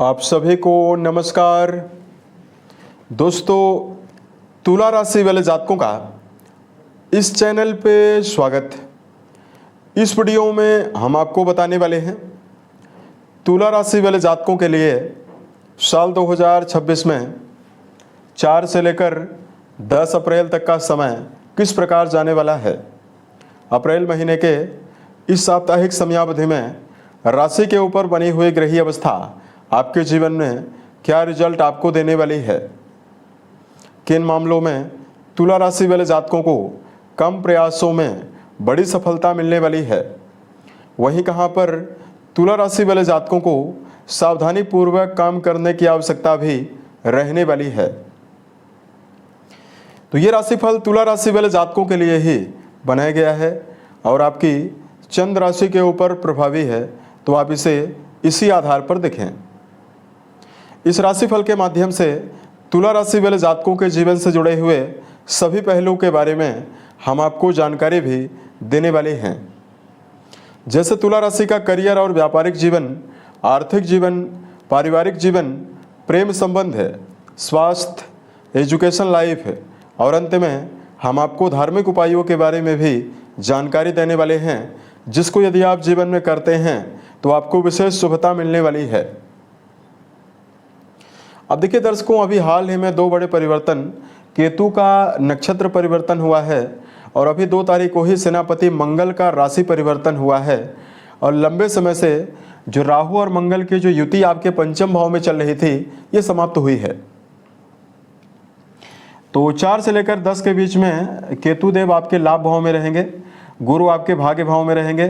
आप सभी को नमस्कार। दोस्तों, तुला राशि वाले जातकों का इस चैनल पे स्वागत। इस वीडियो में हम आपको बताने वाले हैं तुला राशि वाले जातकों के लिए साल 2026 में 4 से लेकर 10 अप्रैल तक का समय किस प्रकार जाने वाला है। अप्रैल महीने के इस साप्ताहिक समयावधि में राशि के ऊपर बनी हुई ग्रही अवस्था आपके जीवन में क्या रिजल्ट आपको देने वाली है। किन मामलों में तुला राशि वाले जातकों को कम प्रयासों में बड़ी सफलता मिलने वाली है, वहीं कहां पर तुला राशि वाले जातकों को सावधानी पूर्वक काम करने की आवश्यकता भी रहने वाली है। तो ये राशिफल तुला राशि वाले जातकों के लिए ही बनाया गया है और आपकी चंद्र राशि के ऊपर प्रभावी है, तो आप इसे इसी आधार पर देखें। इस राशिफल के माध्यम से तुला राशि वाले जातकों के जीवन से जुड़े हुए सभी पहलुओं के बारे में हम आपको जानकारी भी देने वाले हैं। जैसे तुला राशि का करियर और व्यापारिक जीवन, आर्थिक जीवन, पारिवारिक जीवन, प्रेम संबंध है, स्वास्थ्य, एजुकेशन लाइफ है और अंत में हम आपको धार्मिक उपायों के बारे में भी जानकारी देने वाले हैं, जिसको यदि आप जीवन में करते हैं तो आपको विशेष शुभता मिलने वाली है। अब देखिए दर्शकों, अभी हाल ही में 2 बड़े परिवर्तन, केतु का नक्षत्र परिवर्तन हुआ है और अभी 2 तारीख को ही सेनापति मंगल का राशि परिवर्तन हुआ है। और लंबे समय से जो राहु और मंगल की जो युति आपके पंचम भाव में चल रही थी, ये समाप्त हुई है। तो 4 से लेकर 10 के बीच में केतु देव आपके लाभ भाव में रहेंगे, गुरु आपके भाग्य भाव में रहेंगे,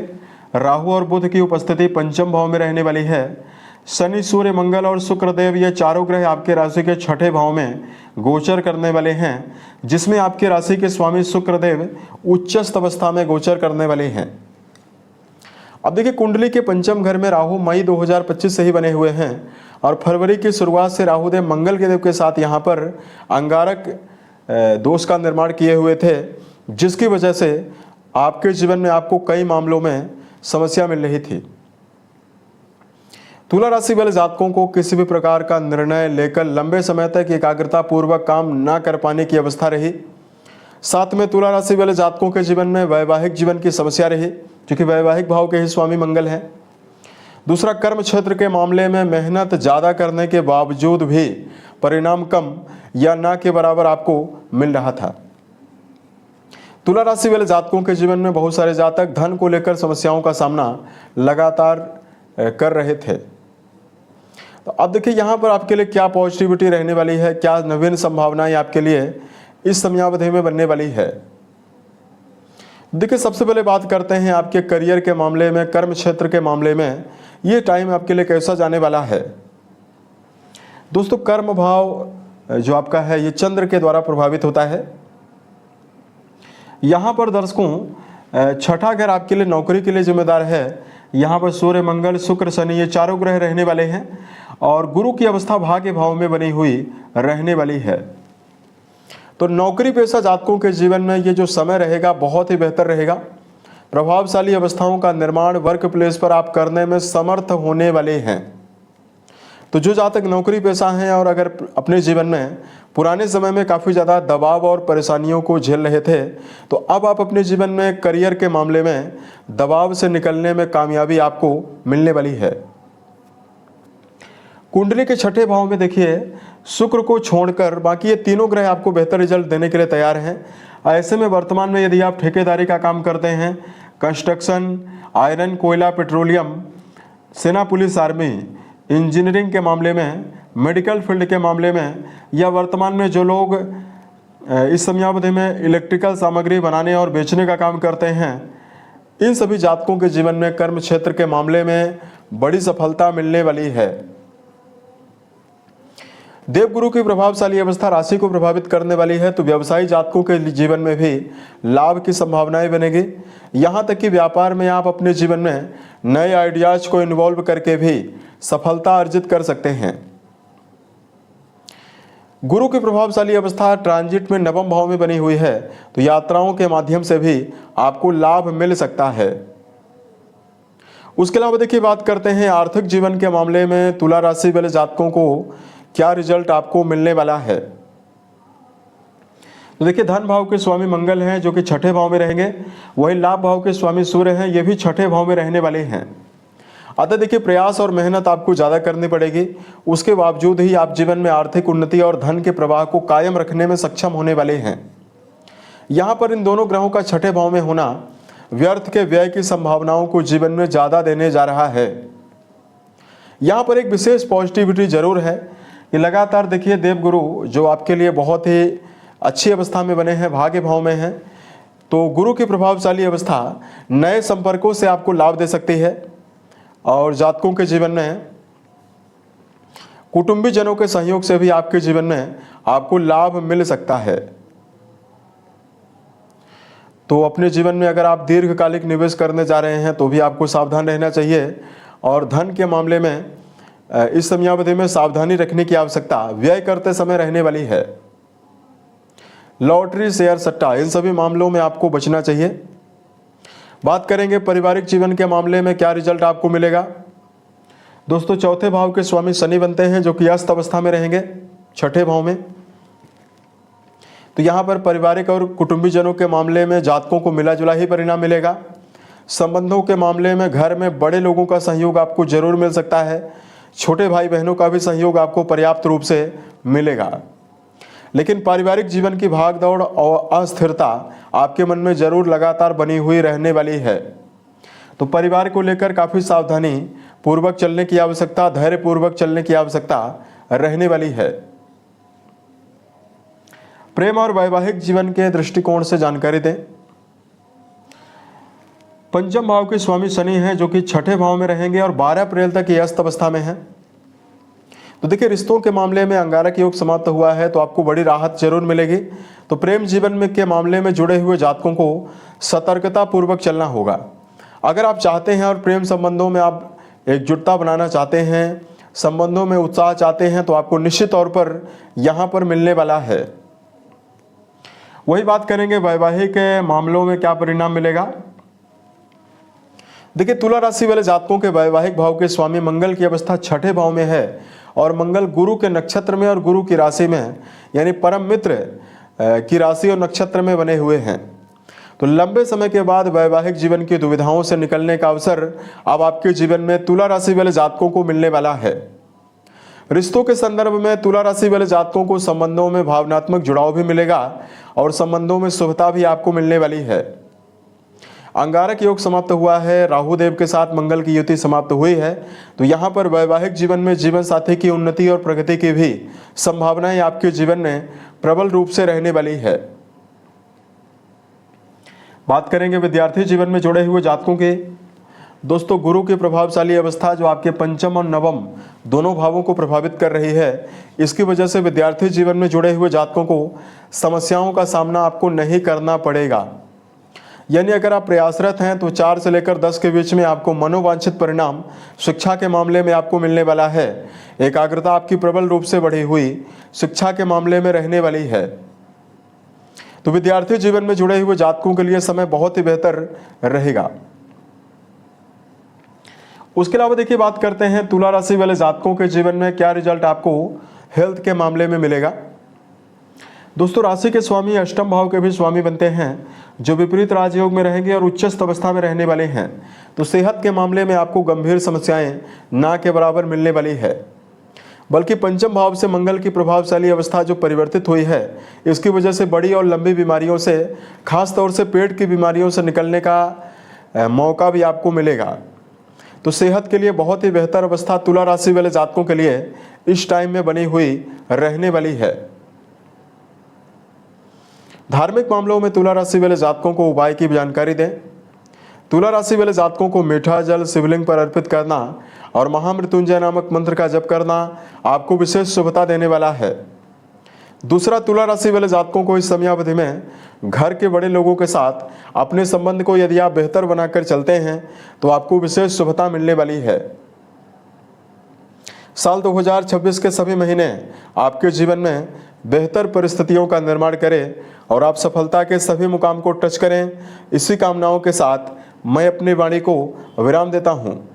राहु और बुध की उपस्थिति पंचम भाव में रहने वाली है। शनि, सूर्य, मंगल और शुक्र देव ये चारों ग्रह आपके राशि के 6ठे भाव में गोचर करने वाले हैं, जिसमें आपके राशि के स्वामी शुक्र देव उच्चस्थ अवस्था में गोचर करने वाले हैं। अब देखिए, कुंडली के पंचम घर में राहु मई 2025 से ही बने हुए हैं और फरवरी की शुरुआत से राहु देव मंगल के देव के साथ यहाँ पर अंगारक दोष का निर्माण किए हुए थे, जिसकी वजह से आपके जीवन में आपको कई मामलों में समस्या मिल रही थी। तुला राशि वाले जातकों को किसी भी प्रकार का निर्णय लेकर लंबे समय तक एकाग्रता पूर्वक काम ना कर पाने की अवस्था रही। साथ में तुला राशि वाले जातकों के जीवन में वैवाहिक जीवन की समस्या रही, क्योंकि वैवाहिक भाव के ही स्वामी मंगल हैं। दूसरा, कर्म क्षेत्र के मामले में मेहनत ज़्यादा करने के बावजूद भी परिणाम कम या ना के बराबर आपको मिल रहा था। तुला राशि वाले जातकों के जीवन में बहुत सारे जातक धन को लेकर समस्याओं का सामना लगातार कर रहे थे। तो अब देखिए यहाँ पर आपके लिए क्या पॉजिटिविटी रहने वाली है, क्या नवीन संभावनाएं आपके लिए इस समयावधि में बनने वाली है। देखिए, सबसे पहले बात करते हैं आपके करियर के मामले में, कर्म क्षेत्र के मामले में ये टाइम आपके लिए कैसा जाने वाला है। दोस्तों, कर्म भाव जो आपका है ये चंद्र के द्वारा प्रभावित होता है। यहाँ पर दर्शकों 6ठा घर आपके लिए नौकरी के लिए जिम्मेदार है। यहाँ पर सूर्य, मंगल, शुक्र, शनि ये चारों ग्रह रहने वाले हैं और गुरु की अवस्था भाग्य भाव में बनी हुई रहने वाली है। तो नौकरी पेशा जातकों के जीवन में ये जो समय रहेगा बहुत ही बेहतर रहेगा। प्रभावशाली अवस्थाओं का निर्माण वर्क प्लेस पर आप करने में समर्थ होने वाले हैं। तो जो जातक नौकरी पेशा हैं और अगर अपने जीवन में पुराने समय में काफ़ी ज़्यादा दबाव और परेशानियों को झेल रहे थे, तो अब आप अपने जीवन में करियर के मामले में दबाव से निकलने में कामयाबी आपको मिलने वाली है। कुंडली के 6ठे भाव में देखिए, शुक्र को छोड़कर बाकी ये तीनों ग्रह आपको बेहतर रिजल्ट देने के लिए तैयार हैं। ऐसे में वर्तमान में यदि आप ठेकेदारी का काम करते हैं, कंस्ट्रक्शन, आयरन, कोयला, पेट्रोलियम, सेना, पुलिस, आर्मी, इंजीनियरिंग के मामले में, मेडिकल फील्ड के मामले में, या वर्तमान में जो लोग इस समयावधि में इलेक्ट्रिकल सामग्री बनाने और बेचने का काम करते हैं, इन सभी जातकों के जीवन में कर्म क्षेत्र के मामले में बड़ी सफलता मिलने वाली है। देवगुरु की प्रभावशाली अवस्था राशि को प्रभावित करने वाली है, तो व्यवसायी जातकों के जीवन में भी लाभ की संभावनाएं बनेगी। यहाँ तक कि व्यापार में आप अपने जीवन में नए आइडियाज को इन्वॉल्व करके भी सफलता अर्जित कर सकते हैं। गुरु की प्रभावशाली अवस्था ट्रांजिट में नवम भाव में बनी हुई है, तो यात्राओं के माध्यम से भी आपको लाभ मिल सकता है। उसके अलावा देखिए बात करते हैं आर्थिक जीवन के मामले में तुला राशि वाले जातकों को क्या रिजल्ट आपको मिलने वाला है। तो देखिए धन भाव के स्वामी मंगल हैं जो कि छठे भाव में रहेंगे, वही लाभ भाव के स्वामी सूर्य हैं, ये भी छठे भाव में रहने वाले हैं। अतः देखिए प्रयास और मेहनत आपको ज़्यादा करनी पड़ेगी, उसके बावजूद ही आप जीवन में आर्थिक उन्नति और धन के प्रवाह को कायम रखने में सक्षम होने वाले हैं। यहाँ पर इन दोनों ग्रहों का छठे भाव में होना व्यर्थ के व्यय की संभावनाओं को जीवन में ज़्यादा देने जा रहा है। यहाँ पर एक विशेष पॉजिटिविटी जरूर है कि लगातार देखिए देवगुरु जो आपके लिए बहुत ही अच्छी अवस्था में बने हैं, भाग्य भाव में हैं, तो गुरु की प्रभावशाली अवस्था नए संपर्कों से आपको लाभ दे सकती है और जातकों के जीवन में कुटुंबी जनों के सहयोग से भी आपके जीवन में आपको लाभ मिल सकता है। तो अपने जीवन में अगर आप दीर्घकालिक निवेश करने जा रहे हैं तो भी आपको सावधान रहना चाहिए और धन के मामले में इस समयावधि में सावधानी रखने की आवश्यकता व्यय करते समय रहने वाली है। लॉटरी, शेयर सट्टा, इन सभी मामलों में आपको बचना चाहिए। बात करेंगे पारिवारिक जीवन के मामले में क्या रिजल्ट आपको मिलेगा। दोस्तों चौथे भाव के स्वामी शनि बनते हैं जो कि अस्त अवस्था में रहेंगे छठे भाव में। तो यहाँ पर पारिवारिक और कुटुंबी जनों के मामले में जातकों को मिला जुला ही परिणाम मिलेगा। संबंधों के मामले में घर में बड़े लोगों का सहयोग आपको जरूर मिल सकता है, छोटे भाई बहनों का भी सहयोग आपको पर्याप्त रूप से मिलेगा। लेकिन पारिवारिक जीवन की भागदौड़ और अस्थिरता आपके मन में जरूर लगातार बनी हुई रहने वाली है। तो परिवार को लेकर काफ़ी सावधानी पूर्वक चलने की आवश्यकता, धैर्य पूर्वक चलने की आवश्यकता रहने वाली है। प्रेम और वैवाहिक जीवन के दृष्टिकोण से जानकारी दें। पंचम भाव के स्वामी शनि हैं जो कि छठे भाव में रहेंगे और 12 अप्रैल तक ये अस्त अवस्था में हैं। तो देखिए रिश्तों के मामले में अंगारक योग समाप्त हुआ है तो आपको बड़ी राहत जरूर मिलेगी। तो प्रेम जीवन में के मामले में जुड़े हुए जातकों को सतर्कता पूर्वक चलना होगा। अगर आप चाहते हैं और प्रेम संबंधों में आप एकजुटता बनाना चाहते हैं, संबंधों में उत्साह चाहते हैं, तो आपको निश्चित तौर पर यहाँ पर मिलने वाला है। वही बात करेंगे वैवाहिक मामलों में क्या परिणाम मिलेगा। देखिए तुला राशि वाले जातकों के वैवाहिक भाव के स्वामी मंगल की अवस्था छठे भाव में है और मंगल गुरु के नक्षत्र में और गुरु की राशि में यानी परम मित्र की राशि और नक्षत्र में बने हुए हैं। तो लंबे समय के बाद वैवाहिक जीवन की दुविधाओं से निकलने का अवसर अब आपके जीवन में तुला राशि वाले जातकों को मिलने वाला है। रिश्तों के संदर्भ में तुला राशि वाले जातकों को संबंधों में भावनात्मक जुड़ाव भी मिलेगा और संबंधों में शुभता भी आपको मिलने वाली है। अंगारक योग समाप्त हुआ है, राहु देव के साथ मंगल की युति समाप्त हुई है। तो यहाँ पर वैवाहिक जीवन में जीवन साथी की उन्नति और प्रगति की भी संभावनाएं आपके जीवन में प्रबल रूप से रहने वाली है। बात करेंगे विद्यार्थी जीवन में जुड़े हुए जातकों के। दोस्तों गुरु की प्रभावशाली अवस्था जो आपके पंचम और नवम दोनों भावों को प्रभावित कर रही है, इसकी वजह से विद्यार्थी जीवन में जुड़े हुए जातकों को समस्याओं का सामना आपको नहीं करना पड़ेगा। यानी अगर आप प्रयासरत हैं तो 4 से लेकर 10 के बीच में आपको मनोवांछित परिणाम शिक्षा के मामले में आपको मिलने वाला है। एकाग्रता आपकी प्रबल रूप से बढ़ी हुई शिक्षा के मामले में रहने वाली है। तो विद्यार्थी जीवन में जुड़े हुए जातकों के लिए समय बहुत ही बेहतर रहेगा। उसके अलावा देखिए बात करते हैं तुला राशि वाले जातकों के जीवन में क्या रिजल्ट आपको हेल्थ के मामले में मिलेगा। दोस्तों राशि के स्वामी अष्टम भाव के भी स्वामी बनते हैं जो विपरीत राजयोग में रहेंगे और उच्चस्थ अवस्था में रहने वाले हैं। तो सेहत के मामले में आपको गंभीर समस्याएं ना के बराबर मिलने वाली है, बल्कि पंचम भाव से मंगल की प्रभावशाली अवस्था जो परिवर्तित हुई है, इसकी वजह से बड़ी और लंबी बीमारियों से, खास तौर से पेट की बीमारियों से निकलने का मौका भी आपको मिलेगा। तो सेहत के लिए बहुत ही बेहतर अवस्था तुला राशि वाले जातकों के लिए इस टाइम में बनी हुई रहने वाली है। धार्मिक मामलों में तुला राशि वाले जातकों को उपाय की जानकारी दें। तुला राशि वाले जातकों को मीठा जल शिवलिंग पर अर्पित करना और महामृत्युंजय नामक मंत्र का जप करना आपको विशेष शुभता देने वाला है। दूसरा, तुला राशि वाले जातकों को इस समयावधि में घर के बड़े लोगों के साथ अपने संबंध को यदि आप बेहतर बनाकर चलते हैं तो आपको विशेष शुभता मिलने वाली है। साल 2026 के सभी महीने आपके जीवन में बेहतर परिस्थितियों का निर्माण करें और आप सफलता के सभी मुकाम को टच करें। इसी कामनाओं के साथ मैं अपनी वाणी को विराम देता हूँ।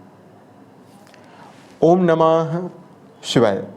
ओम नमः शिवाय।